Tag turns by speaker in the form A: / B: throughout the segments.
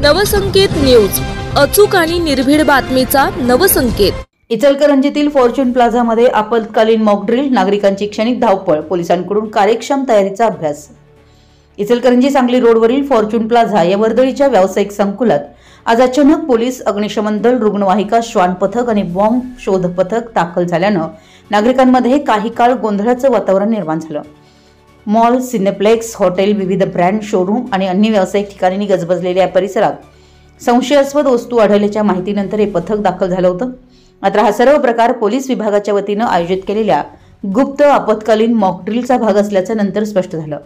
A: Navsanket news, अचूक आणि निर्भीड बातमीचा नवसंकेत।
B: इचलकरंजीतील फॉर्च्यून प्लाझामध्ये आपत्कालीन मॉक ड्रिल, नागरिकांची क्षणिक धावपळ, पोलिसांकडून कार्यक्षम तयारीचा अभ्यास। इचलकरंजी सांगली रोडवरील फॉर्च्यून प्लाझा या वर्दळीच्या व्यावसायिक संकुलात आज अचानक पोलीस, अग्निशमन दल, रुग्णवाहिका, श्वान पथक आणि बॉम्ब शोध पथक दाखल झाल्यानं नागरिकांमध्ये काही काळ गोंधळाचं वातावरण निर्माण झालं। मॉल, सिनेप्लेक्स, हॉटेल, विविध ब्रँड शोरूम आणि अन्य व्यावसायिक ठिकाणी गजबजलेल्या परिसरात संशयास्पद वस्तू आढळल्याच्या माहितीनंतर हे पथक दाखल झालं होतं। मात्र हा सर्व प्रकार पोलीस विभागाच्या वतीनं आयोजित केलेल्या गुप्त आपत्कालीन मॉक ड्रिलचा भाग असल्याचं नंतर स्पष्ट झालं।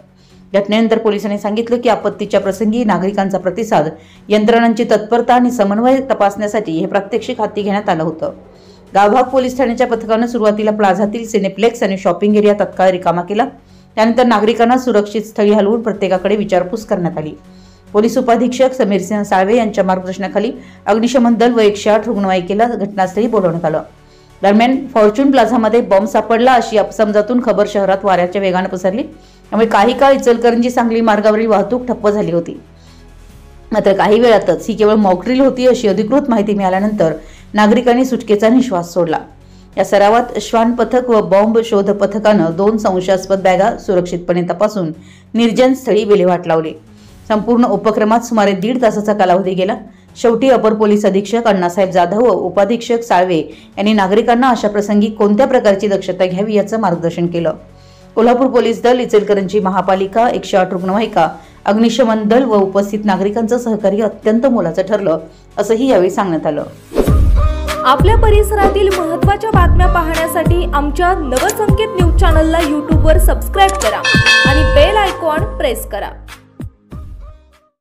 B: घटनेनंतर पोलिसांनी सांगितलं की आपत्तीच्या प्रसंगी नागरिकांचा प्रतिसाद, यंत्रणांची तत्परता आणि समन्वय तपासण्यासाठी हे प्रात्यक्षिक हाती घेण्यात आलं होतं। गावभाग पोलीस ठाण्याच्या पथकानं सुरुवातीला प्लाझातील सिनेप्लेक्स आणि शॉपिंग एरिया तत्काळ रिकामा केला। त्यानंतर नागरिकांना सुरक्षित स्थळी हलवून प्रत्येकाकडे विचारपूस करण्यात आली। पोलीस उपाधीक्षक समीरसिंह साळवे यांच्या मार्गदर्शनाखाली अग्निशमन दल व 108 रुग्णवाहिकेला घटनास्थळी बोलावण्यात आलं। दरम्यान फॉर्च्यून प्लाझामध्ये बॉम्ब सापडला अशी अपसमजातून खबर शहरात वाऱ्याच्या वेगाने पसरली। त्यामुळे काही काळ इचलकरंजी सांगली मार्गावरील वाहतूक ठप्प झाली होती। मात्र काही वेळातच ही केवळ मॉक ड्रिल होती अशी अधिकृत माहिती मिळाल्यानंतर नागरिकांनी सुटकेचा निश्वास सोडला। या सरावात श्वान पथक व बॉम्ब शोध पथकानं 2 संशयास्पद बॅगा सुरक्षितपणे तपासून निर्जन स्थळी विल्हेवाट लावली। संपूर्ण उपक्रमात सुमारे 1.5 तासाचा कालावधी गेला। शेवटी अपर पोलीस अधीक्षक अण्णासाहेब जाधव व उपाधीक्षक साळवे यांनी नागरिकांना अशा प्रसंगी कोणत्या प्रकारची दक्षता घ्यावी याचं मार्गदर्शन केलं। कोल्हापूर पोलीस दल, इचलकरंजी महापालिका, 108 रुग्णवाहिका, अग्निशमन दल व उपस्थित नागरिकांचं सहकार्य अत्यंत मोलाचं ठरलं असंही यावेळी सांगण्यात आलं।
A: आपल्या परिसरातील महत्त्वाच्या बातम्या पाहण्यासाठी आमच्या नवसंकेत न्यूज चॅनलला YouTube वर सबस्क्राइब करा आणि बेल आयकॉन प्रेस करा।